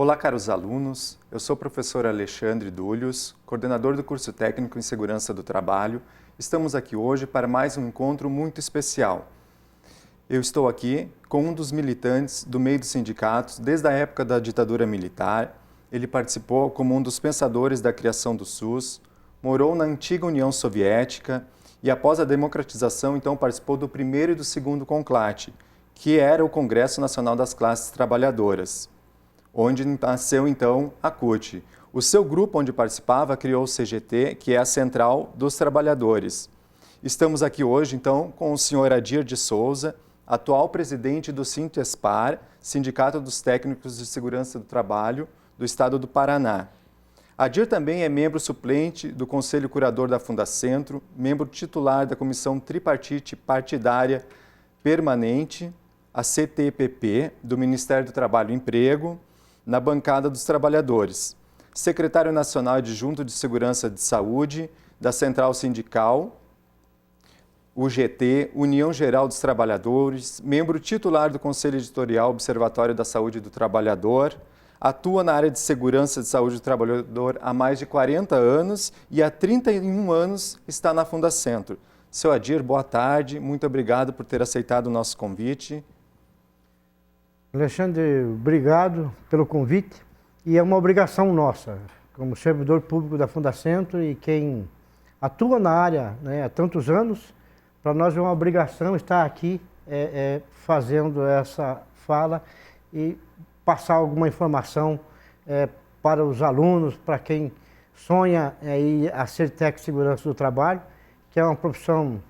Olá, caros alunos. Eu sou o professor Alexandre Dúlios, coordenador do curso técnico em Segurança do Trabalho. Estamos aqui hoje para mais um encontro muito especial. Eu estou aqui com um dos militantes do meio dos sindicatos desde a época da ditadura militar. Ele participou como um dos pensadores da criação do SUS, morou na antiga União Soviética e após a democratização, então, participou do primeiro e do segundo conclave, que era o Congresso Nacional das Classes Trabalhadoras, onde nasceu então a CUT. O seu grupo onde participava criou o CGT, que é a Central dos Trabalhadores. Estamos aqui hoje então com o senhor Adir de Souza, atual presidente do Sintespar, Sindicato dos Técnicos de Segurança do Trabalho do Estado do Paraná. Adir também é membro suplente do Conselho Curador da Fundacentro, membro titular da Comissão Tripartite Partidária Permanente, a CTPP, do Ministério do Trabalho e Emprego, na bancada dos trabalhadores, secretário nacional adjunto de Segurança de Saúde, da Central Sindical, UGT, União Geral dos Trabalhadores, membro titular do Conselho Editorial Observatório da Saúde do Trabalhador, atua na área de segurança de saúde do trabalhador há mais de 40 anos e há 31 anos está na Fundacentro. Seu Adir, boa tarde, muito obrigado por ter aceitado o nosso convite. Alexandre, obrigado pelo convite e é uma obrigação nossa, como servidor público da Fundacentro e quem atua na área, né, há tantos anos, para nós é uma obrigação estar aqui fazendo essa fala e passar alguma informação para os alunos, para quem sonha a ser técnico de segurança do trabalho, que é uma profissão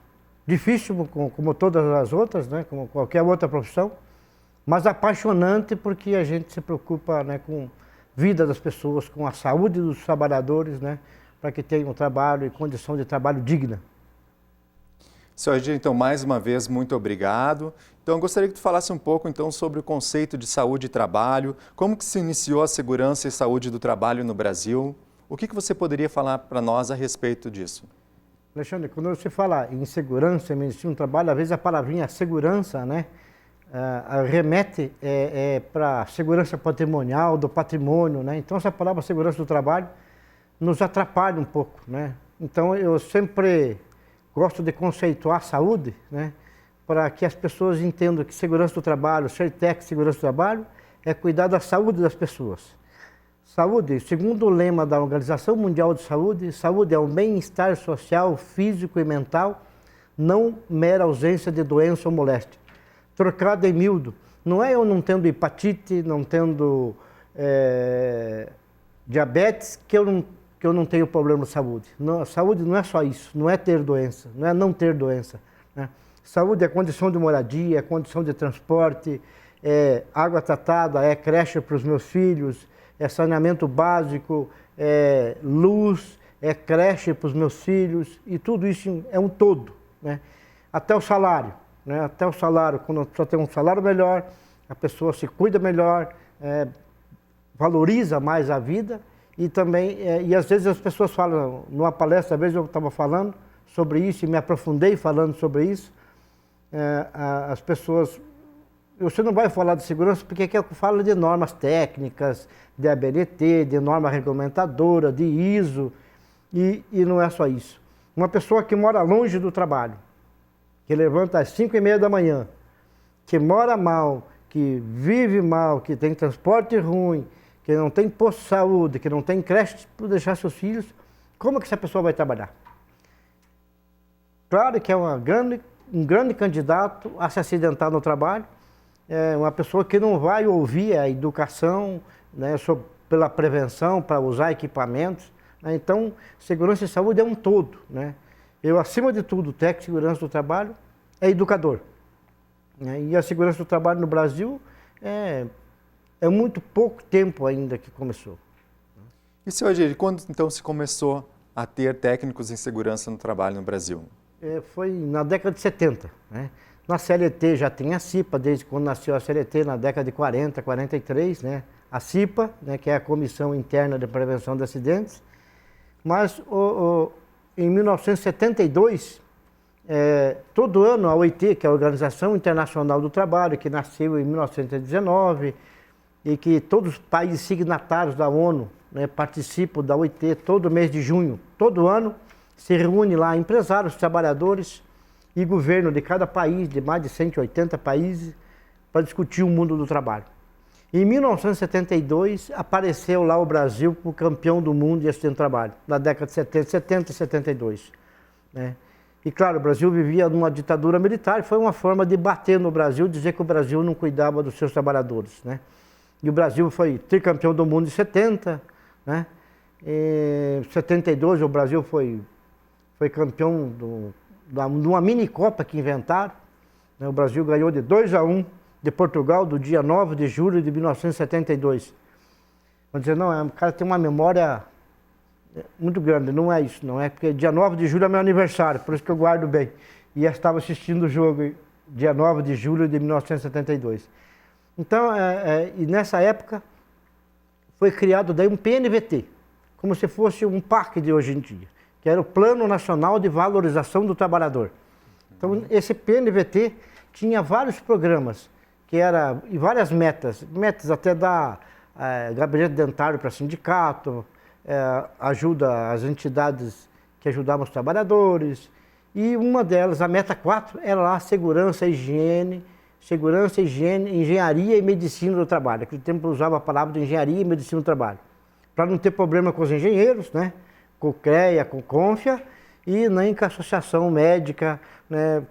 difícil, como todas as outras, né, como qualquer outra profissão, mas apaixonante porque a gente se preocupa, né, com a vida das pessoas, com a saúde dos trabalhadores, né, para que tenham trabalho e condição de trabalho digna. Senhor Adir, então, mais uma vez, muito obrigado. Então, eu gostaria que tu falasse um pouco, então, sobre o conceito de saúde e trabalho, como que se iniciou a segurança e saúde do trabalho no Brasil. O que você poderia falar para nós a respeito disso? Alexandre, quando você fala em segurança e medicina do trabalho, às vezes a palavrinha segurança, né, remete para a segurança patrimonial, do patrimônio, né? Então, essa palavra segurança do trabalho nos atrapalha um pouco, né? Então, eu sempre gosto de conceituar a saúde, né, para que as pessoas entendam que segurança do trabalho, ser técnico de segurança do trabalho, é cuidar da saúde das pessoas. Saúde, segundo o lema da Organização Mundial de Saúde, saúde é um bem-estar social, físico e mental, não mera ausência de doença ou moléstia. Trocado em miúdo, não é eu não tendo hepatite, não tendo diabetes, que eu não tenho problema de saúde. Não, a saúde não é só isso, não é ter doença, não é não ter doença, né? Saúde é condição de moradia, é condição de transporte, é água tratada, é creche para os meus filhos, é saneamento básico, é luz, é creche para os meus filhos, e tudo isso é um todo, né? Até o salário. Né? Até o salário, quando a pessoa tem um salário melhor, a pessoa se cuida melhor, valoriza mais a vida e também, e às vezes as pessoas falam, numa palestra, às vezes eu estava falando sobre isso e me aprofundei falando sobre isso, as pessoas, você não vai falar de segurança porque aqui fala de normas técnicas, de ABNT, de norma regulamentadora, de ISO, e não é só isso. Uma pessoa que mora longe do trabalho, que levanta às 5h30 da manhã, que mora mal, que vive mal, que tem transporte ruim, que não tem posto de saúde, que não tem creche para deixar seus filhos, como que essa pessoa vai trabalhar? Claro que é um grande candidato a se acidentar no trabalho, é uma pessoa que não vai ouvir a educação, né, pela prevenção, para usar equipamentos, né? Então, segurança e saúde é um todo, né? Eu, acima de tudo, técnico de segurança do trabalho é educador. E a segurança do trabalho no Brasil é muito pouco tempo ainda que começou. E, senhor Adir, quando então se começou a ter técnicos em segurança no trabalho no Brasil? Foi na década de 70. Né? Na CLT já tinha a CIPA, desde quando nasceu a CLT, na década de 40, 43, né? A CIPA, né, que é a Comissão Interna de Prevenção de Acidentes. Mas em 1972, todo ano a OIT, que é a Organização Internacional do Trabalho, que nasceu em 1919, e que todos os países signatários da ONU, né, participam da OIT todo mês de junho, todo ano, se reúne lá empresários, trabalhadores e governo de cada país, de mais de 180 países, para discutir o mundo do trabalho. Em 1972, apareceu lá o Brasil como campeão do mundo em acidente de trabalho, na década de 70 e 72. Né? E claro, o Brasil vivia numa ditadura militar, foi uma forma de bater no Brasil, dizer que o Brasil não cuidava dos seus trabalhadores. Né? E o Brasil foi tricampeão do mundo em 70, né? Em 72 o Brasil foi campeão de uma mini-copa que inventaram. Né? O Brasil ganhou de 2-1 de Portugal, do dia 9 de julho de 1972. Vão dizer, não, o cara tem uma memória muito grande, não é isso, não é, porque dia 9 de julho é meu aniversário, por isso que eu guardo bem. E eu estava assistindo o jogo dia 9 de julho de 1972. Então, e nessa época, foi criado daí um PNVT, como se fosse um PAC de hoje em dia, que era o Plano Nacional de Valorização do Trabalhador. Então, esse PNVT tinha vários programas, e várias metas até dar gabinete dentário para sindicato, ajuda às entidades que ajudavam os trabalhadores, e uma delas, a meta 4, era lá segurança, higiene, engenharia e medicina do trabalho. Naquele tempo eu usava a palavra de engenharia e medicina do trabalho, para não ter problema com os engenheiros, né? Com o CREA, com o CONFIA, e nem com a associação médica, né?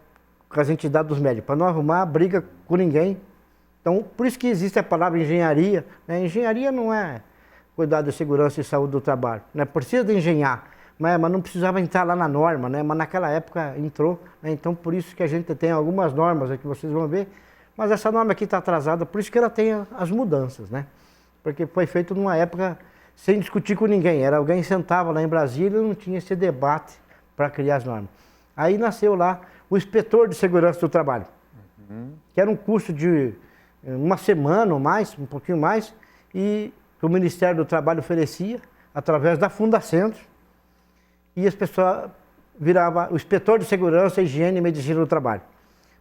Com as entidades dos médicos, para não arrumar briga com ninguém. Então, por isso que existe a palavra engenharia. Né? Engenharia não é cuidar da segurança e saúde do trabalho. Né? Precisa de engenhar, mas não precisava entrar lá na norma, né? Mas naquela época entrou. Né? Então, por isso que a gente tem algumas normas aqui, vocês vão ver. Mas essa norma aqui está atrasada, por isso que ela tem as mudanças. Né? Porque foi feito numa época sem discutir com ninguém. Era alguém sentava lá em Brasília e não tinha esse debate para criar as normas. Aí nasceu lá o inspetor de segurança do trabalho, que era um curso de uma semana ou mais, um pouquinho mais, e que o Ministério do Trabalho oferecia, através da Fundacentro, e as pessoas viravam o inspetor de segurança, higiene e medicina do trabalho.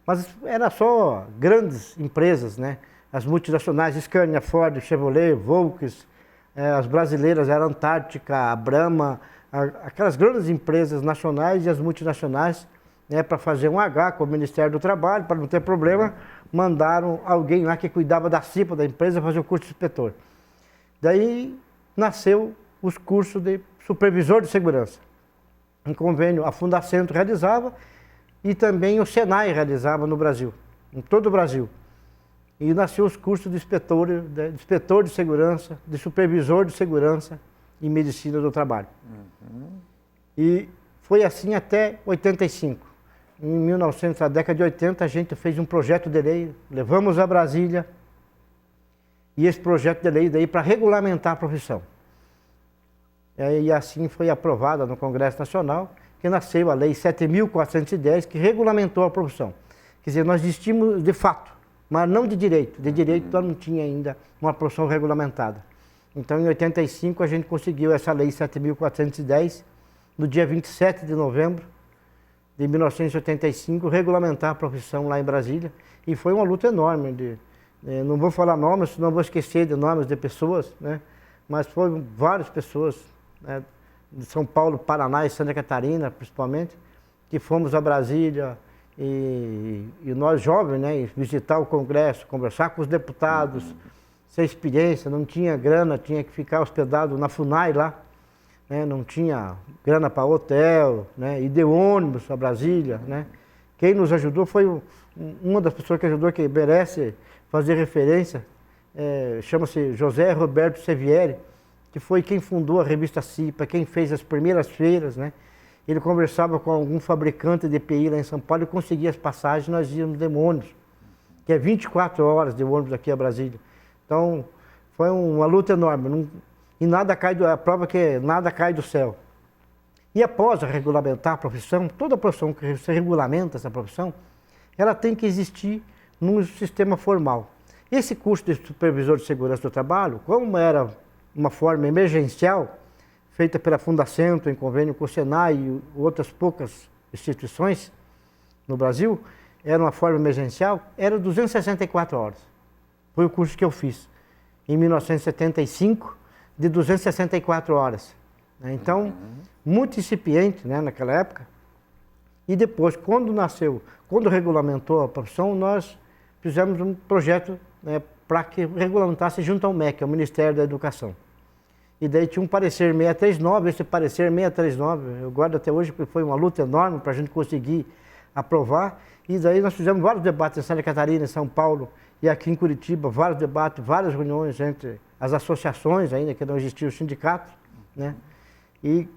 Mas era só grandes empresas, né? As multinacionais, Scania, Ford, Chevrolet, Volks, as brasileiras eram Antártica, a Brahma, aquelas grandes empresas nacionais e as multinacionais, né, para fazer um H com o Ministério do Trabalho, para não ter problema, mandaram alguém lá que cuidava da CIPA da empresa fazer o curso de inspetor. Daí nasceu os cursos de supervisor de segurança. Um convênio a Fundacentro realizava e também o Senai realizava no Brasil, em todo o Brasil. E nasceu os cursos de inspetor de segurança, de supervisor de segurança e medicina do trabalho. E foi assim até 85. Em 1900, na década de 80, a gente fez um projeto de lei, levamos a Brasília, e esse projeto de lei daí para regulamentar a profissão. E assim foi aprovada no Congresso Nacional, que nasceu a Lei 7.410, que regulamentou a profissão. Quer dizer, nós existimos de fato, mas não de direito. De direito nós não tinha ainda uma profissão regulamentada. Então, em 85, a gente conseguiu essa Lei 7.410, no dia 27 de novembro de 1985, regulamentar a profissão lá em Brasília. E foi uma luta enorme. Não vou falar nomes, senão vou esquecer de nomes de pessoas, né? Mas foram várias pessoas, né, de São Paulo, Paraná e Santa Catarina, principalmente, que fomos a Brasília e nós jovens, né, visitar o Congresso, conversar com os deputados, sem experiência, não tinha grana, tinha que ficar hospedado na FUNAI lá, né, não tinha grana para hotel, né, e de ônibus a Brasília, né. Quem nos ajudou foi uma das pessoas que ajudou, que merece fazer referência, chama-se José Roberto Sevieri, que foi quem fundou a revista CIPA, quem fez as primeiras feiras, né. Ele conversava com algum fabricante de EPI lá em São Paulo e conseguia as passagens, nós íamos de ônibus, que é 24 horas de ônibus aqui a Brasília. Então, foi uma luta enorme, e nada cai a prova que nada cai do céu. E após regulamentar a profissão, toda profissão que você regulamenta essa profissão, ela tem que existir num sistema formal. Esse curso de supervisor de segurança do trabalho, como era uma forma emergencial, feita pela Fundacentro em convênio com o Senai e outras poucas instituições no Brasil, era uma forma emergencial, era 264 horas. Foi o curso que eu fiz. em 1975, de 264 horas. Né? Então, muito incipiente, né, naquela época. E depois, quando regulamentou a profissão, nós fizemos um projeto, né, para que regulamentasse junto ao MEC, ao Ministério da Educação. E daí tinha um parecer 639, esse parecer 639, eu guardo até hoje, porque foi uma luta enorme para a gente conseguir aprovar. E daí nós fizemos vários debates em Santa Catarina, em São Paulo e aqui em Curitiba, vários debates, várias reuniões entre as associações ainda, que não existiam os sindicatos, né? E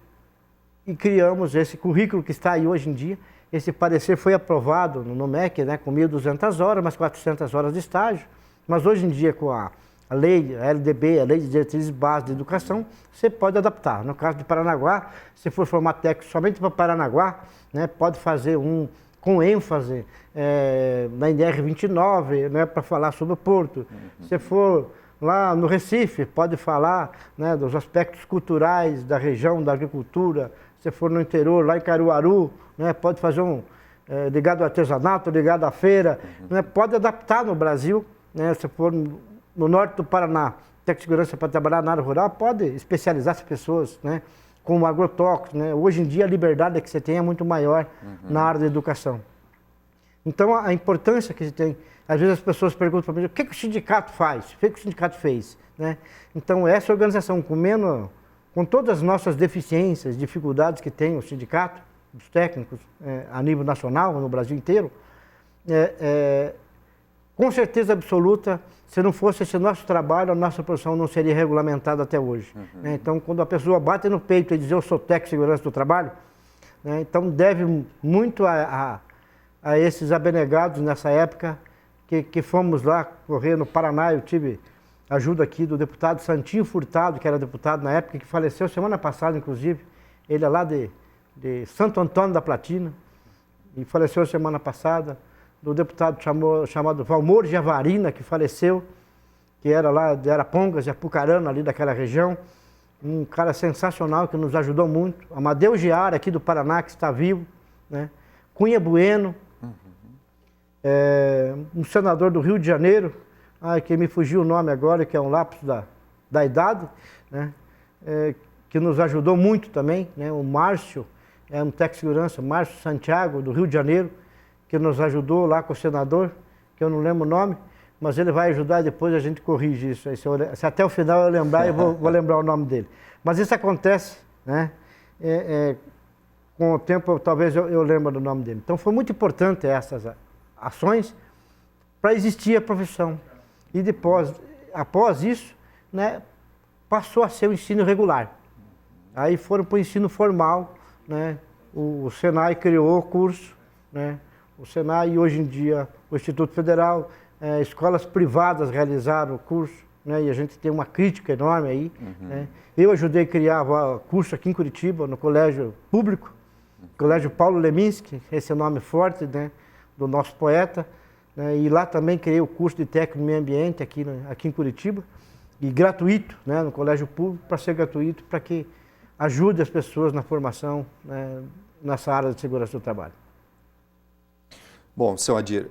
criamos esse currículo que está aí hoje em dia. Esse parecer foi aprovado no MEC, né, com 1.200 horas, mais 400 horas de estágio. Mas hoje em dia, com a lei, a LDB, a Lei de Diretrizes Básicas de Educação, você pode adaptar. No caso de Paranaguá, se for formar técnico somente para Paranaguá, né, pode fazer um com ênfase na NR 29, né, para falar sobre o porto. Se for lá no Recife, pode falar, né, dos aspectos culturais da região, da agricultura. Se for no interior, lá em Caruaru, né, pode fazer um ligado ao artesanato, ligado à feira. Né, pode adaptar no Brasil. Né, se for no norte do Paraná, técnico de segurança para trabalhar na área rural, pode especializar as pessoas, né, como agrotóxicos. Né? Hoje em dia a liberdade que você tem é muito maior na área da educação. Então a importância que você tem, às vezes as pessoas perguntam para mim, o que o sindicato faz? O que o sindicato fez? Né? Então essa organização, com todas as nossas deficiências, dificuldades que tem o sindicato, os técnicos a nível nacional, no Brasil inteiro, com certeza absoluta, se não fosse esse nosso trabalho, a nossa profissão não seria regulamentada até hoje. Né? Então, quando a pessoa bate no peito e diz eu sou técnico de segurança do trabalho, né, então deve muito a esses abnegados nessa época, que fomos lá correr no Paraná. Eu tive ajuda aqui do deputado Santinho Furtado, que era deputado na época, que faleceu semana passada, inclusive. Ele é lá de Santo Antônio da Platina, e faleceu semana passada. Do deputado chamado Valmor Javarina, que faleceu, que era lá de Arapongas, de Apucarana, ali daquela região. Um cara sensacional, que nos ajudou muito. Amadeu Giara, aqui do Paraná, que está vivo. Né? Cunha Bueno, um senador do Rio de Janeiro, que me fugiu o nome agora, que é um lapso da idade, né? Que nos ajudou muito também. Né? O Márcio, um técnico de segurança, Márcio Santiago, do Rio de Janeiro, que nos ajudou lá com o senador, que eu não lembro o nome, mas ele vai ajudar e depois a gente corrige isso. Se até o final eu lembrar, eu vou lembrar o nome dele. Mas isso acontece, né? Com o tempo talvez eu lembre do nome dele. Então foi muito importante essas ações para existir a profissão. E depois, após isso, né, passou a ser o ensino regular. Aí foram para o ensino formal, né? O Senai criou o curso, né? O Senai, e hoje em dia o Instituto Federal, escolas privadas realizaram o curso, né? E a gente tem uma crítica enorme aí. Né? Eu ajudei a criar curso aqui em Curitiba, no colégio público, Colégio Paulo Leminski, esse é o nome forte, né, do nosso poeta. Né? E lá também criei o curso de técnico no meio ambiente aqui em Curitiba, e gratuito, né, no colégio público, para ser gratuito, para que ajude as pessoas na formação, né, nessa área de segurança do trabalho. Bom, seu Adir,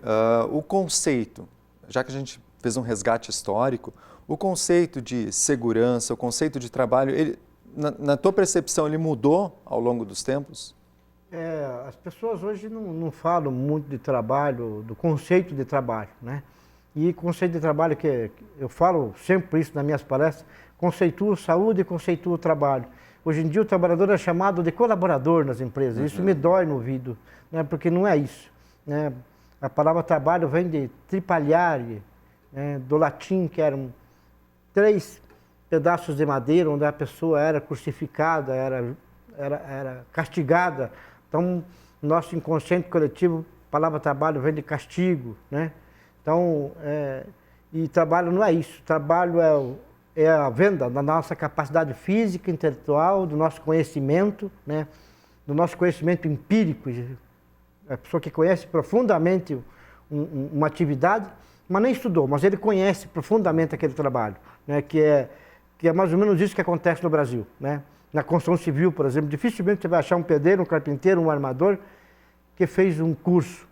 o conceito, já que a gente fez um resgate histórico, o conceito de segurança, o conceito de trabalho, ele, na tua percepção, ele mudou ao longo dos tempos? As pessoas hoje não falam muito de trabalho, do conceito de trabalho, né? E conceito de trabalho, que eu falo sempre isso nas minhas palestras, conceitua saúde e conceitua o trabalho. Hoje em dia o trabalhador é chamado de colaborador nas empresas, isso me dói no ouvido, né? Porque não é isso. Né? A palavra trabalho vem de tripaliare, né? Do latim, que eram 3 pedaços de madeira, onde a pessoa era crucificada, era castigada. Então, nosso inconsciente coletivo, a palavra trabalho vem de castigo. Né? Então, e trabalho não é isso. Trabalho é a venda da nossa capacidade física, intelectual, do nosso conhecimento, né? Do nosso conhecimento empírico. A pessoa que conhece profundamente uma atividade, mas nem estudou, mas ele conhece profundamente aquele trabalho, né? Que é mais ou menos isso que acontece no Brasil. Né? Na construção civil, por exemplo, dificilmente você vai achar um pedreiro, um carpinteiro, um armador que fez um curso.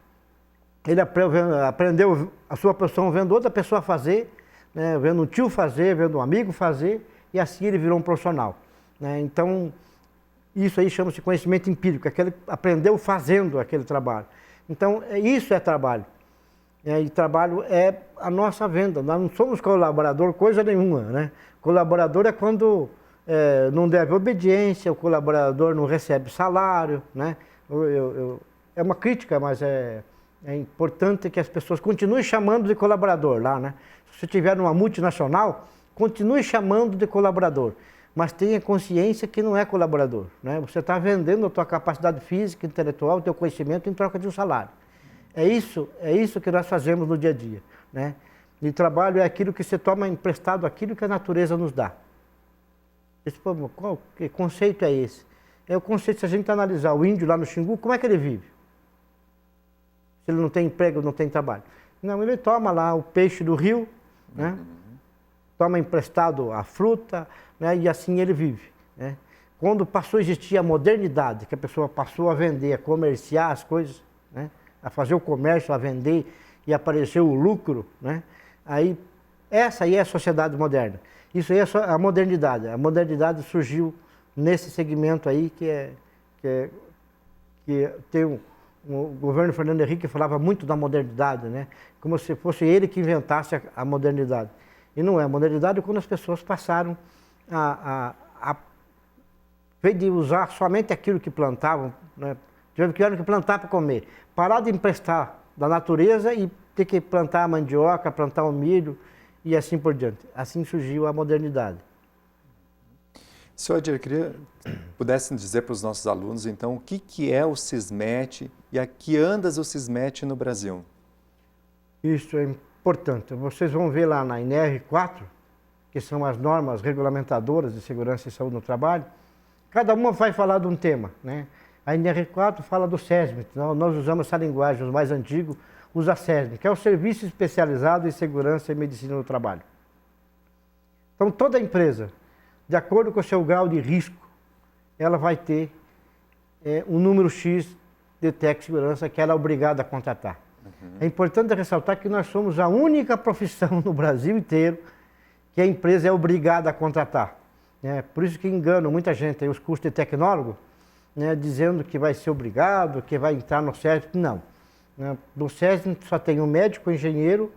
Ele aprendeu a sua profissão vendo outra pessoa fazer, né, vendo um tio fazer, vendo um amigo fazer, e assim ele virou um profissional, né? Então, isso aí chama-se conhecimento empírico, aquele aprendeu fazendo aquele trabalho. Então, isso é trabalho. E trabalho é a nossa venda. Nós não somos colaborador coisa nenhuma, né? Colaborador é quando não deve obediência, o colaborador não recebe salário, né? É uma crítica, mas é importante que as pessoas continuem chamando de colaborador lá, né? Se você tiver numa multinacional, continue chamando de colaborador, mas tenha consciência que não é colaborador, né? Você está vendendo a tua capacidade física, intelectual, o teu conhecimento em troca de um salário. É isso que nós fazemos no dia a dia, né? E trabalho é aquilo que você toma emprestado, aquilo que a natureza nos dá. Que conceito é esse? É o conceito, se a gente analisar o índio lá no Xingu, como é que ele vive? Se ele não tem emprego, não tem trabalho. Não, ele toma lá o peixe do rio, né? Toma emprestado a fruta, né? E assim ele vive, né? Quando passou a existir a modernidade, que a pessoa passou a vender, a comerciar as coisas, né? A fazer o comércio, a vender e apareceu o lucro, né? Essa aí é a sociedade moderna. Isso aí é a modernidade. A modernidade surgiu nesse segmento aí que tem o governo Fernando Henrique falava muito da modernidade, né? Como se fosse ele que inventasse a modernidade. E não é. A modernidade é quando as pessoas passaram a vez de usar somente aquilo que plantavam, né? Tiveram que plantar para comer. Parar de emprestar da natureza e ter que plantar a mandioca, plantar o milho e assim por diante. Assim surgiu a modernidade. Senhor Adir, eu queria que pudesse dizer para os nossos alunos, então, o que é o SISMET e a que andas o SISMET no Brasil? Isso é importante. Vocês vão ver lá na NR4, que são as normas regulamentadoras de segurança e saúde no trabalho, cada uma vai falar de um tema, né? A NR4 fala do SESMIT, nós usamos essa linguagem, os mais antigos usam SESMIT, que é o Serviço Especializado em Segurança e Medicina no Trabalho. Então, toda empresa, de acordo com o seu grau de risco, ela vai ter um número X de técnico de segurança que ela é obrigada a contratar. É importante ressaltar que nós somos a única profissão no Brasil inteiro que a empresa é obrigada a contratar. Por isso que enganam muita gente aí, os cursos de tecnólogo, né, dizendo que vai ser obrigado, que vai entrar no SESMIT. Não. No SESMIT só tem o médico, o engenheiro,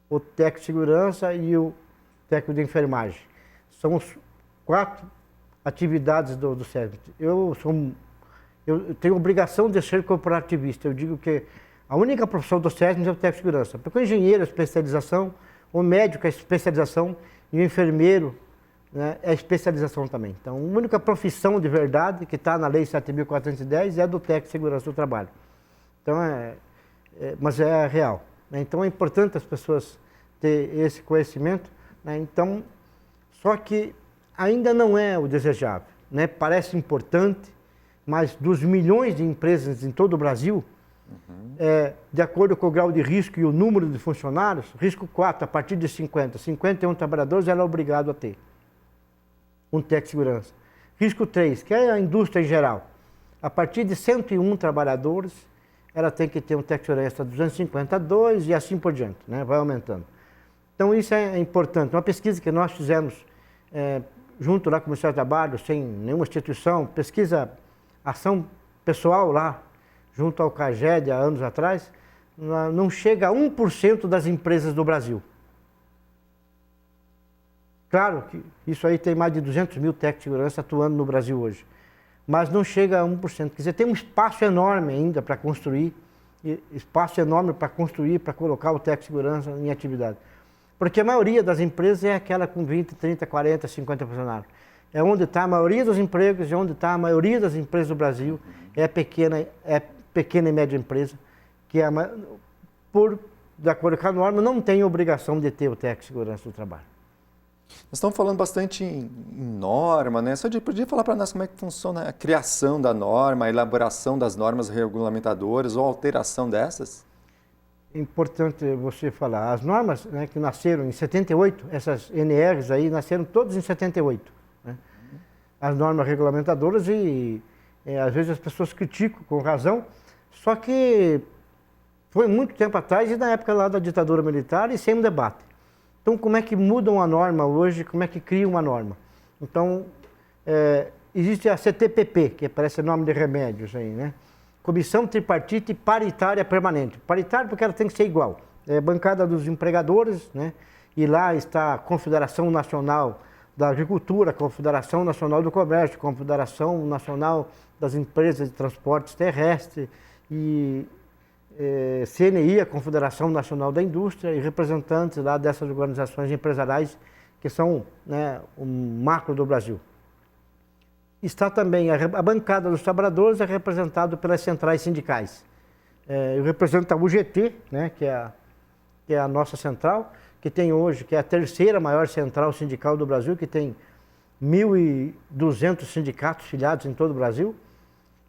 o técnico de segurança e o técnico de enfermagem. São os 4 atividades do SESMIT. Eu tenho obrigação de ser corporativista. Eu digo que a única profissão do SESMIT é o técnico de segurança. Porque o engenheiro é especialização, o médico é especialização e o enfermeiro, né, é especialização também. Então, a única profissão de verdade que está na Lei 7.410 é do técnico de segurança do trabalho. Então, mas é real, né? Então, é importante as pessoas terem esse conhecimento, né? Então, só que ainda não é o desejável, né? Parece importante, mas dos milhões de empresas em todo o Brasil, de acordo com o grau de risco e o número de funcionários, risco 4, a partir de 51 trabalhadores, ela é obrigado a ter um técnico de segurança. Risco 3, que é a indústria em geral. A partir de 101 trabalhadores, ela tem que ter um técnico de segurança 252 e assim por diante, né? Vai aumentando. Então, isso é importante. Uma pesquisa que nós fizemos junto lá com o Ministério do Trabalho, sem nenhuma instituição, pesquisa, ação pessoal lá, junto ao CAGED, há anos atrás, não chega a 1% das empresas do Brasil. Claro que isso aí tem mais de 200 mil técnicos de segurança atuando no Brasil hoje, mas não chega a 1%. Quer dizer, tem um espaço enorme ainda para construir, para colocar o técnico de segurança em atividade. Porque a maioria das empresas é aquela com 20, 30, 40, 50 funcionários. É onde está a maioria dos empregos, é onde está a maioria das empresas do Brasil, é pequena e média empresa, que de acordo com a norma, não tem obrigação de ter o técnico de segurança do trabalho. Nós estamos falando bastante em norma, né? Só podia falar para nós como é que funciona a criação da norma, a elaboração das normas regulamentadoras ou a alteração dessas? É importante você falar. As normas, né, que nasceram em 78, essas NRs aí nasceram todas em 78. Né? As normas regulamentadoras e às vezes as pessoas criticam com razão, só que foi muito tempo atrás e na época lá da ditadura militar e sem um debate. Então, como é que muda uma norma hoje? Como é que cria uma norma? Então, existe a CTPP, que parece nome de remédios aí, né? Comissão Tripartite Paritária Permanente. Paritária porque ela tem que ser igual. É a bancada dos empregadores, né? E lá está a Confederação Nacional da Agricultura, Confederação Nacional do Comércio, Confederação Nacional das Empresas de Transportes Terrestres e CNI, a Confederação Nacional da Indústria, e representantes lá dessas organizações empresariais que são, né, o macro do Brasil. Está também a bancada dos trabalhadores, é representada pelas centrais sindicais. Eu represento a UGT, né, que é a nossa central, que tem hoje, que é a terceira maior central sindical do Brasil, que tem 1.200 sindicatos filiados em todo o Brasil.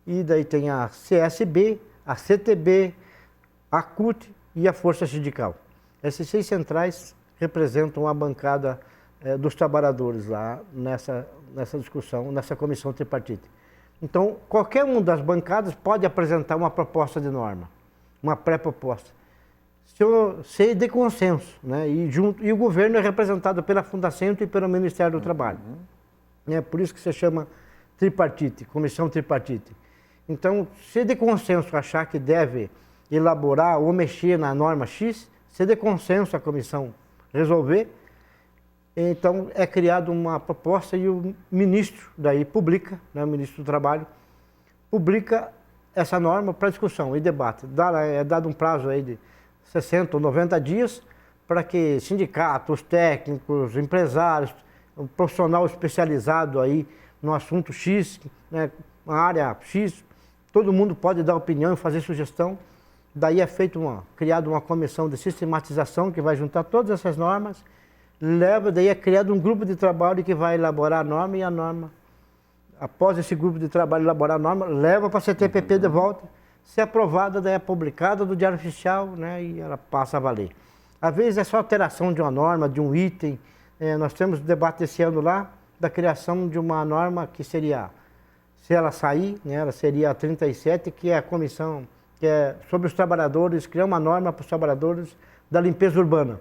E daí tem a CSB, a CTB, a CUT e a Força Sindical. Essas 6 centrais representam a bancada dos trabalhadores lá nessa discussão, nessa comissão tripartite. Então, qualquer uma das bancadas pode apresentar uma proposta de norma, uma pré-proposta, ser de consenso, né? E o governo é representado pela Fundacentro e pelo Ministério do Trabalho. É por isso que se chama tripartite, comissão tripartite. Então, se de consenso achar que deve elaborar ou mexer na norma X, se de consenso a comissão resolver, então é criada uma proposta e o ministro daí publica, né, o ministro do Trabalho, publica essa norma para discussão e debate. É dado um prazo aí de 60 ou 90 dias para que sindicatos, técnicos, empresários, um profissional especializado aí no assunto X, né, na área X, todo mundo pode dar opinião e fazer sugestão. Daí é criada uma comissão de sistematização que vai juntar todas essas normas, daí é criado um grupo de trabalho que vai elaborar a norma e a norma, após esse grupo de trabalho elaborar a norma, leva para a CTPP de volta, se aprovada, daí é publicada no Diário Oficial, né, e ela passa a valer. Às vezes é só alteração de uma norma, de um item. Nós temos debate esse ano lá da criação de uma norma que seria, se ela sair, né, ela seria a 37, que é a comissão que é sobre os trabalhadores, criar uma norma para os trabalhadores da limpeza urbana.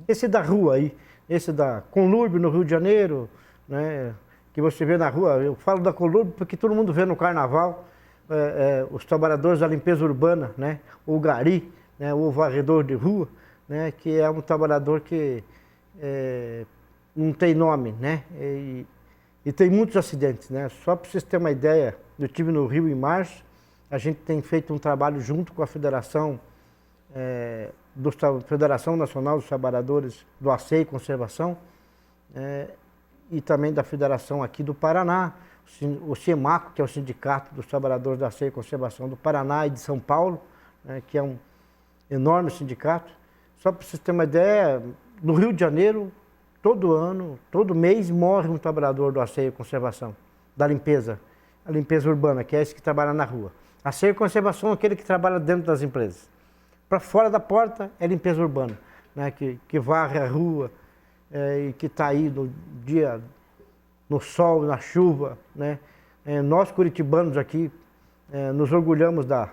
Esse da rua aí, esse da Conlurb no Rio de Janeiro, né, que você vê na rua, eu falo da Conlurb porque todo mundo vê no carnaval os trabalhadores da limpeza urbana, né, o gari, né, o varredor de rua, né, que é um trabalhador que não tem nome, né, e tem muitos acidentes, né. Só para vocês terem uma ideia, eu estive no Rio em março, a gente tem feito um trabalho junto com a Federação Nacional dos Trabalhadores do Aceio e Conservação e também da Federação aqui do Paraná, o CIEMACO, que é o Sindicato dos Trabalhadores do Aceio e Conservação do Paraná e de São Paulo, né, que é um enorme sindicato. Só para vocês terem uma ideia, no Rio de Janeiro, todo ano, todo mês, morre um trabalhador do Aceio e Conservação, da limpeza, a limpeza urbana, que é esse que trabalha na rua. Aceio e Conservação é aquele que trabalha dentro das empresas. Para fora da porta é limpeza urbana, né, que varre a rua e que está aí no dia, no sol, na chuva, né. Nós curitibanos aqui nos orgulhamos da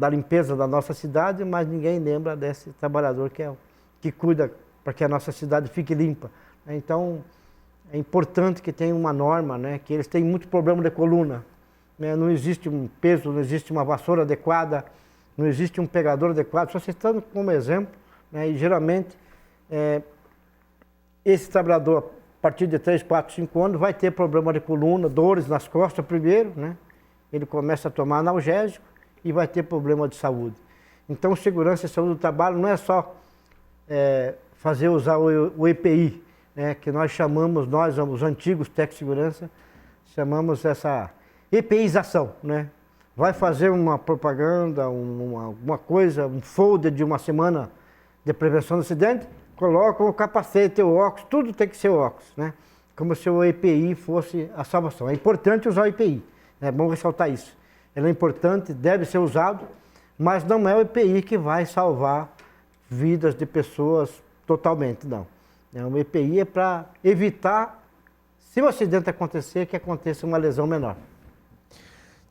limpeza da nossa cidade, mas ninguém lembra desse trabalhador que cuida para que a nossa cidade fique limpa. Então é importante que tenha uma norma, né, que eles têm muito problema de coluna. Não existe um peso, não existe uma vassoura adequada, não existe um pegador adequado, só citando como exemplo, né, e geralmente esse trabalhador, a partir de 3, 4, 5 anos, vai ter problema de coluna, dores nas costas primeiro, né, ele começa a tomar analgésico e vai ter problema de saúde. Então, segurança e saúde do trabalho não é só usar o EPI, né, que nós chamamos, os antigos técnicos de segurança, chamamos essa EPIzação, né? Vai fazer uma propaganda, uma coisa, um folder de uma semana de prevenção do acidente, coloca o capacete, o óculos, tudo tem que ser óculos, né? Como se o EPI fosse a salvação. É importante usar o EPI, é bom ressaltar isso. Ele é importante, deve ser usado, mas não é o EPI que vai salvar vidas de pessoas totalmente, não. O EPI é para evitar, se o acidente acontecer, que aconteça uma lesão menor.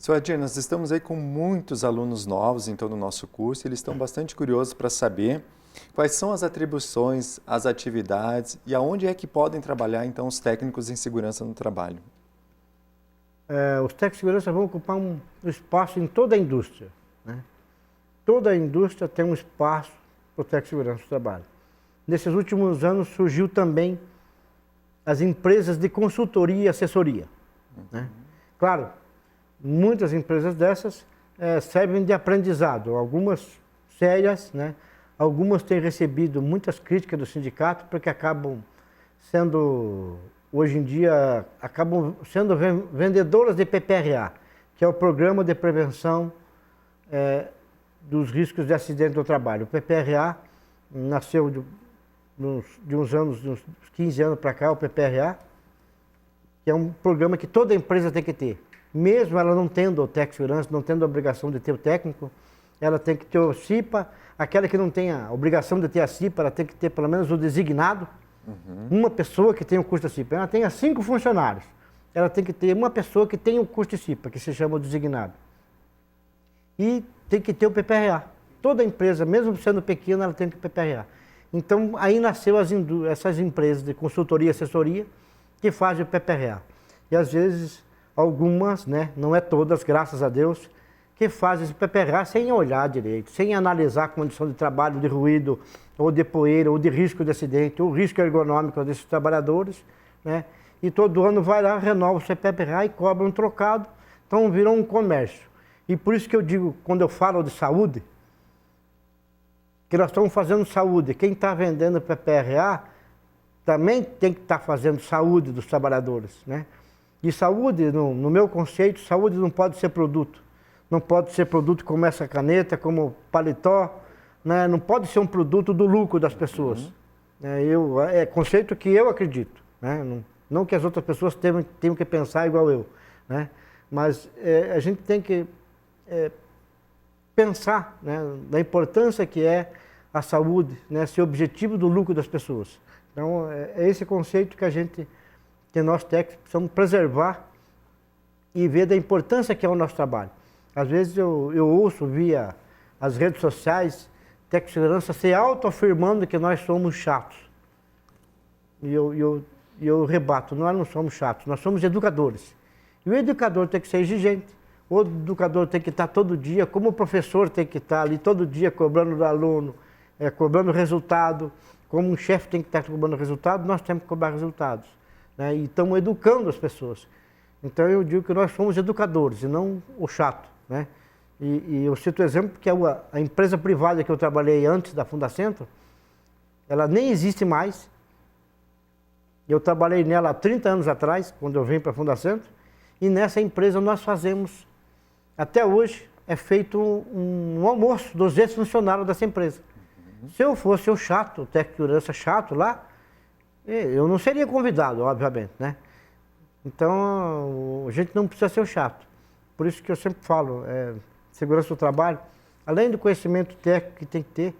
Sr. Adir, nós estamos aí com muitos alunos novos em todo o nosso curso e eles estão bastante curiosos para saber Quais são as atribuições, as atividades e aonde é que podem trabalhar, então, os técnicos em segurança no trabalho? Os técnicos de segurança vão ocupar um espaço em toda a indústria, né? Toda a indústria tem um espaço para o técnico de segurança do trabalho. Nesses últimos anos surgiu também as empresas de consultoria e assessoria, né? Claro, muitas empresas dessas servem de aprendizado, algumas sérias, né? Algumas têm recebido muitas críticas do sindicato porque acabam sendo, hoje em dia, acabam sendo vendedoras de PPRA, que é o Programa de Prevenção dos Riscos de Acidente do Trabalho. O PPRA nasceu de uns anos, de uns 15 anos para cá, o PPRA, que é um programa que toda empresa tem que ter. Mesmo ela não tendo o técnico de segurança, não tendo a obrigação de ter o técnico, ela tem que ter o CIPA. Aquela que não tem a obrigação de ter a CIPA, ela tem que ter pelo menos o designado. Uma pessoa que tem o curso de CIPA. Ela tem 5 funcionários. Ela tem que ter uma pessoa que tem o curso de CIPA, que se chama o designado. E tem que ter o PPRA. Toda empresa, mesmo sendo pequena, ela tem que ter o PPRA. Então, aí nasceu essas empresas de consultoria e assessoria que fazem o PPRA. E às vezes, algumas, né, não é todas, graças a Deus, que fazem esse PPRA sem olhar direito, sem analisar a condição de trabalho, de ruído, ou de poeira, ou de risco de acidente, ou risco ergonômico desses trabalhadores, né? E todo ano vai lá, renova o seu PPRA e cobra um trocado, então virou um comércio. E por isso que eu digo, quando eu falo de saúde, que nós estamos fazendo saúde, quem está vendendo PPRA também tem que estar fazendo saúde dos trabalhadores, né? E saúde, no meu conceito, saúde não pode ser produto. Não pode ser produto como essa caneta, como paletó, né? Não pode ser um produto do lucro das pessoas. É conceito que eu acredito, né? Não que as outras pessoas tenham que pensar igual eu, né? Mas a gente tem que pensar, né, na importância que é a saúde, né, ser objetivo do lucro das pessoas. Então, é esse conceito que nós técnicos precisamos preservar e ver da importância que é o nosso trabalho. Às vezes eu ouço via as redes sociais, técnico de segurança se autoafirmando que nós somos chatos. E eu rebato, nós não somos chatos, nós somos educadores. E o educador tem que ser exigente, o educador tem que estar todo dia, como o professor tem que estar ali todo dia cobrando do aluno, cobrando resultado, como um chefe tem que estar cobrando resultado, nós temos que cobrar resultados, né? E estamos educando as pessoas. Então eu digo que nós somos educadores e não o chato, né? E eu cito o exemplo que a empresa privada que eu trabalhei antes da Fundacentro, ela nem existe mais. Eu trabalhei nela há 30 anos atrás, quando eu vim para a Fundacentro, e nessa empresa nós fazemos, até hoje, é feito um almoço dos ex-funcionários dessa empresa. Se eu fosse o chato, o técnico de segurança chato lá, eu não seria convidado, obviamente, né? Então, a gente não precisa ser o chato. Por isso que eu sempre falo, segurança do trabalho, além do conhecimento técnico que tem que ter,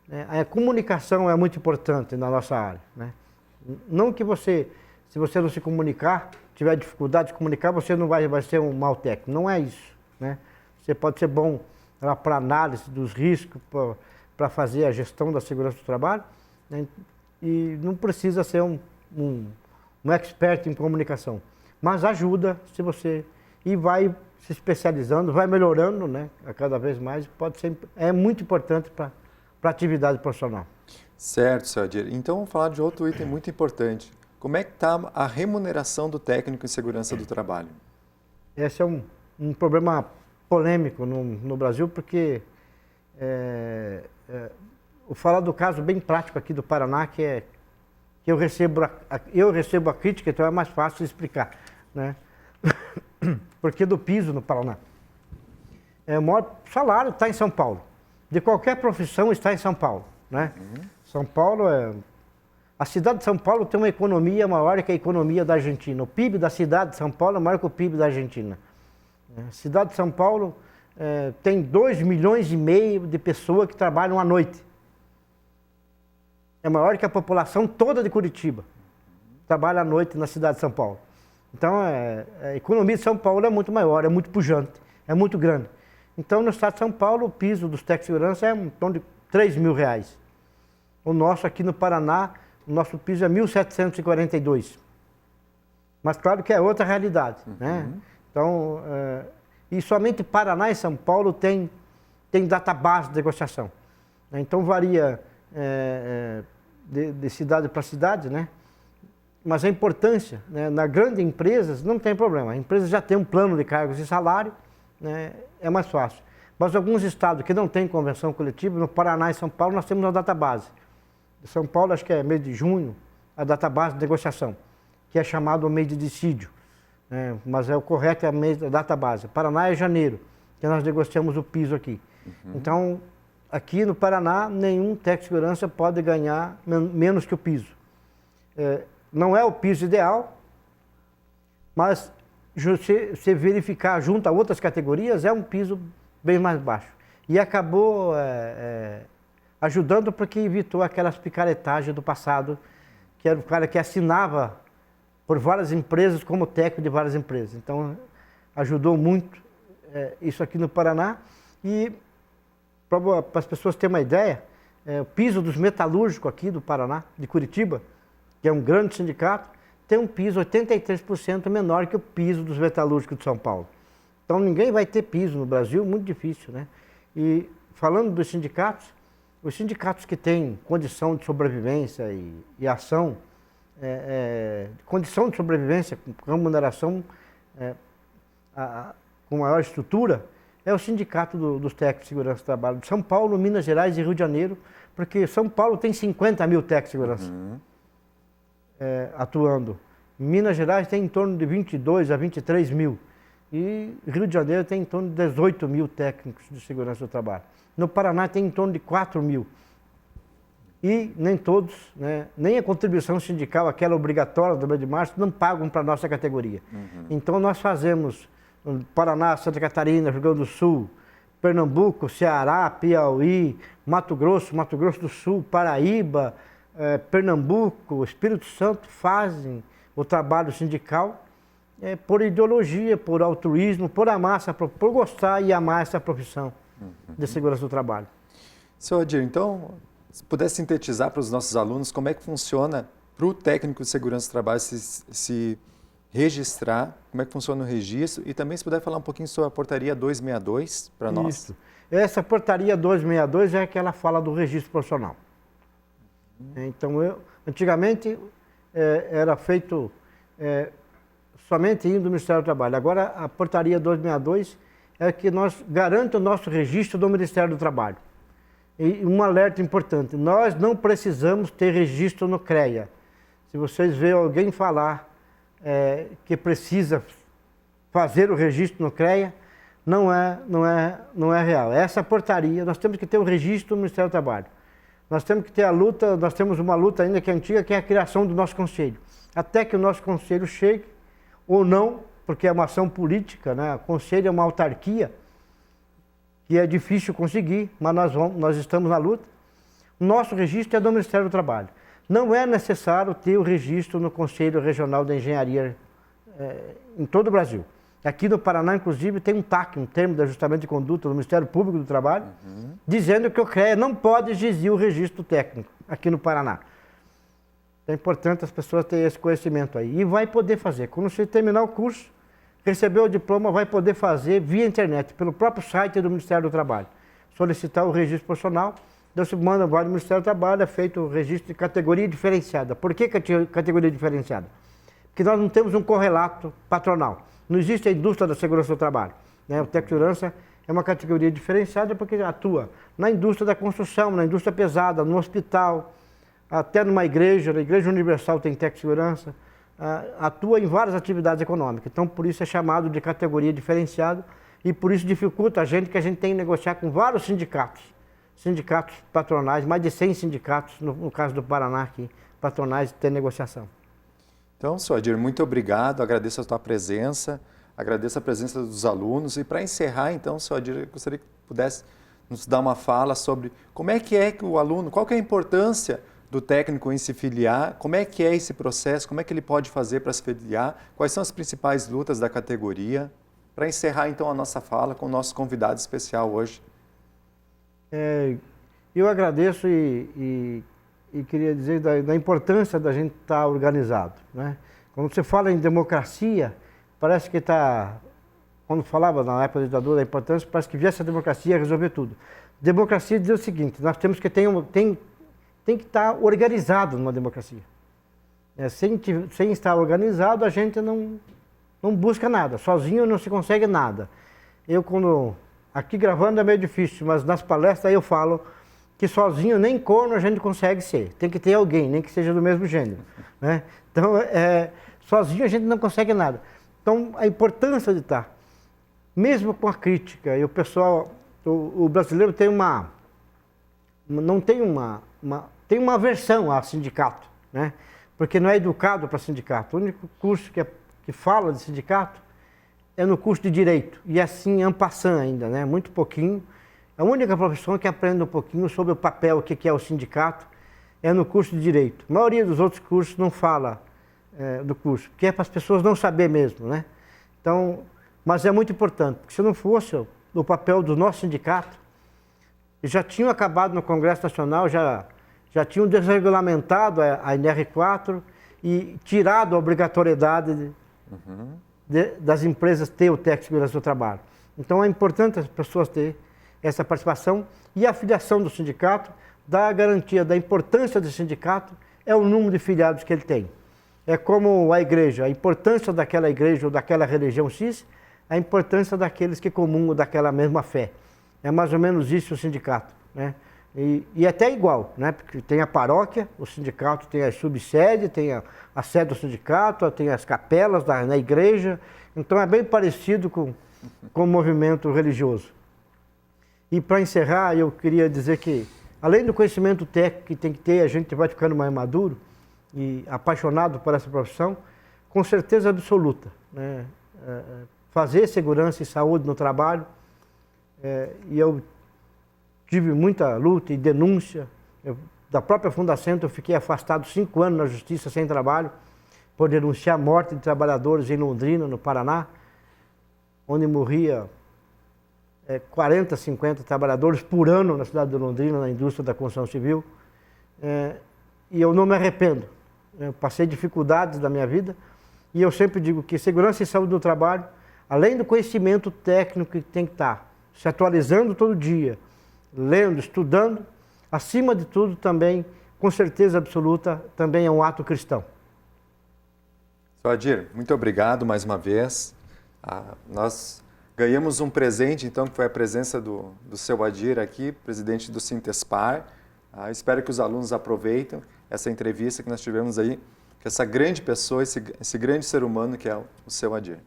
né, a comunicação é muito importante na nossa área, né? Não que se você não se comunicar, tiver dificuldade de comunicar, você não vai ser um mau técnico. Não é isso, né? Você pode ser bom para análise dos riscos, para fazer a gestão da segurança do trabalho, né? E não precisa ser um expert em comunicação. Mas ajuda se você... E vai se especializando, vai melhorando, né, a cada vez mais. É muito importante para a atividade profissional. Certo, seu Adir. Então, vamos falar de outro item muito importante. Como é que está a remuneração do técnico em segurança do trabalho? Esse é um problema polêmico no Brasil, porque vou falar do caso bem prático aqui do Paraná, que eu recebo a crítica, então é mais fácil de explicar, né? Porque do piso no Paraná. O maior salário está em São Paulo. De qualquer profissão está em São Paulo, né? São Paulo a cidade de São Paulo tem uma economia maior que a economia da Argentina. O PIB da cidade de São Paulo é maior que o PIB da Argentina. A cidade de São Paulo tem 2,5 milhões de pessoas que trabalham à noite. É maior que a população toda de Curitiba. Trabalha à noite na cidade de São Paulo. Então, a economia de São Paulo é muito maior, é muito pujante, é muito grande. Então, no estado de São Paulo, o piso dos técnicos de segurança é em torno de R$3.000. O nosso aqui no Paraná, o nosso piso é 1.742. Mas claro que é outra realidade, né? Então, e somente Paraná e São Paulo tem database de negociação. Então varia de cidade para cidade, né? Mas a importância, né, na grandes empresas não tem problema. A empresa já tem um plano de cargos e salário, né, é mais fácil. Mas alguns estados que não têm convenção coletiva, no Paraná e São Paulo, nós temos uma database. Em São Paulo, acho que é mês de junho, a database de negociação, que é chamado mês de dissídio. Né, mas o correto é a mês da database. Paraná é janeiro, que nós negociamos o piso aqui. Então, aqui no Paraná, nenhum técnico de segurança pode ganhar menos que o piso. Não é o piso ideal, mas se verificar junto a outras categorias, é um piso bem mais baixo. E acabou ajudando porque evitou aquelas picaretagens do passado, que era o cara que assinava por várias empresas como técnico de várias empresas. Então, ajudou muito isso aqui no Paraná. E, para as pessoas terem uma ideia, o piso dos metalúrgicos aqui do Paraná, de Curitiba, que é um grande sindicato, tem um piso 83% menor que o piso dos metalúrgicos de São Paulo. Então ninguém vai ter piso no Brasil, muito difícil, né? E falando dos sindicatos, os sindicatos que têm condição de sobrevivência e ação, condição de sobrevivência com remuneração com maior estrutura, é o sindicato dos técnicos de segurança do trabalho de São Paulo, Minas Gerais e Rio de Janeiro, porque São Paulo tem 50 mil técnicos de segurança. Atuando. Minas Gerais tem em torno de 22 a 23 mil. E Rio de Janeiro tem em torno de 18 mil técnicos de segurança do trabalho. No Paraná tem em torno de 4 mil. E nem todos, né, nem a contribuição sindical, aquela obrigatória do mês de março, não pagam para a nossa categoria. Então nós fazemos no Paraná, Santa Catarina, Rio Grande do Sul, Pernambuco, Ceará, Piauí, Mato Grosso do Sul, Paraíba, Pernambuco, Espírito Santo fazem o trabalho sindical por ideologia, por altruísmo, por amar, por gostar e amar essa profissão de segurança do trabalho. Senhor Adir, então, se puder sintetizar para os nossos alunos como é que funciona para o técnico de segurança do trabalho se registrar, como é que funciona o registro e também se puder falar um pouquinho sobre a portaria 262 para nós. Isso. Essa portaria 262 é que ela fala do registro profissional. Então, antigamente era feito somente indo do Ministério do Trabalho. Agora, a portaria 262 é que nós garante o nosso registro do Ministério do Trabalho. E um alerta importante, nós não precisamos ter registro no CREA. Se vocês verem alguém falar que precisa fazer o registro no CREA, não é real. Essa portaria, nós temos que ter o registro do Ministério do Trabalho. Nós temos que ter nós temos uma luta ainda que é antiga, que é a criação do nosso conselho. Até que o nosso conselho chegue, ou não, porque é uma ação política, né? O conselho é uma autarquia, que é difícil conseguir, mas nós estamos na luta. O nosso registro é do Ministério do Trabalho. Não é necessário ter o registro no Conselho Regional da Engenharia em todo o Brasil. Aqui no Paraná, inclusive, tem um TAC, um termo de ajustamento de conduta do Ministério Público do Trabalho, dizendo que o CREA não pode exigir o registro técnico aqui no Paraná. É importante as pessoas terem esse conhecimento aí. E vai poder fazer. Quando você terminar o curso, receber o diploma, vai poder fazer via internet, pelo próprio site do Ministério do Trabalho. Solicitar o registro profissional, então você manda, vai no Ministério do Trabalho, é feito o registro de categoria diferenciada. Por que categoria diferenciada? Porque nós não temos um correlato patronal. Não existe a indústria da segurança do trabalho. Né? O técnico de segurança é uma categoria diferenciada porque atua na indústria da construção, na indústria pesada, no hospital, até numa igreja, na Igreja Universal tem técnico de segurança, atua em várias atividades econômicas. Então, por isso é chamado de categoria diferenciada e por isso dificulta a gente, que a gente tem que negociar com vários sindicatos patronais, mais de 100 sindicatos, no caso do Paraná aqui, patronais, tem negociação. Então, senhor Adir, muito obrigado, agradeço a sua presença, agradeço a presença dos alunos e para encerrar, então, senhor Adir, eu gostaria que pudesse nos dar uma fala sobre como é que o aluno, qual que é a importância do técnico em se filiar, como é que é esse processo, como é que ele pode fazer para se filiar, quais são as principais lutas da categoria, para encerrar, então, a nossa fala com o nosso convidado especial hoje. Eu agradeço e e queria dizer da importância da gente estar organizado, né? Quando você fala em democracia, parece que está... Quando falava na época da ditadura da importância, parece que viesse a democracia resolver tudo. Democracia diz o seguinte, nós temos que tem que estar organizado numa democracia. Sem estar organizado, a gente não busca nada, sozinho não se consegue nada. Aqui gravando é meio difícil, mas nas palestras aí eu falo que sozinho nem corno a gente consegue ser. Tem que ter alguém, nem que seja do mesmo gênero, né? Então, sozinho a gente não consegue nada. Então, a importância de estar, mesmo com a crítica, e o pessoal, o brasileiro tem tem uma aversão ao sindicato, né? Porque não é educado para sindicato. O único curso que fala de sindicato é no curso de Direito, e assim, en passant ainda, né? Muito pouquinho. A única profissão que aprende um pouquinho sobre o papel, o que é o sindicato, é no curso de Direito. A maioria dos outros cursos não fala do curso, porque é para as pessoas não saber mesmo, né? Então, mas é muito importante, porque se não fosse o papel do nosso sindicato, já tinham acabado no Congresso Nacional, já tinham desregulamentado a NR4 e tirado a obrigatoriedade das empresas ter o técnico de segurança do trabalho. Então é importante as pessoas terem essa participação, e a filiação do sindicato dá a garantia da importância do sindicato, é o número de filiados que ele tem. É como a igreja, a importância daquela igreja ou daquela religião X, a importância daqueles que comungam daquela mesma fé. É mais ou menos isso o sindicato, né? E até igual, né? Porque tem a paróquia, o sindicato tem a subsede, tem a sede do sindicato, tem as capelas na igreja, então é bem parecido com o movimento religioso. E para encerrar, eu queria dizer que, além do conhecimento técnico que tem que ter, a gente vai ficando mais maduro e apaixonado por essa profissão, com certeza absoluta, né? Fazer segurança e saúde no trabalho, e eu tive muita luta e denúncia. Da própria Fundação, eu fiquei afastado 5 anos na justiça sem trabalho, por denunciar a morte de trabalhadores em Londrina, no Paraná, onde morria 40, 50 trabalhadores por ano na cidade de Londrina, na indústria da construção civil. E eu não me arrependo. Eu passei dificuldades da minha vida, e eu sempre digo que segurança e saúde no trabalho, além do conhecimento técnico que tem que estar se atualizando todo dia, lendo, estudando, acima de tudo também, com certeza absoluta, também é um ato cristão. Sr. Adir, muito obrigado mais uma vez. Nós ganhamos um presente, então, que foi a presença do seu Adir aqui, presidente do Sintespar. Espero que os alunos aproveitem essa entrevista que nós tivemos aí, com essa grande pessoa, esse grande ser humano que é o seu Adir.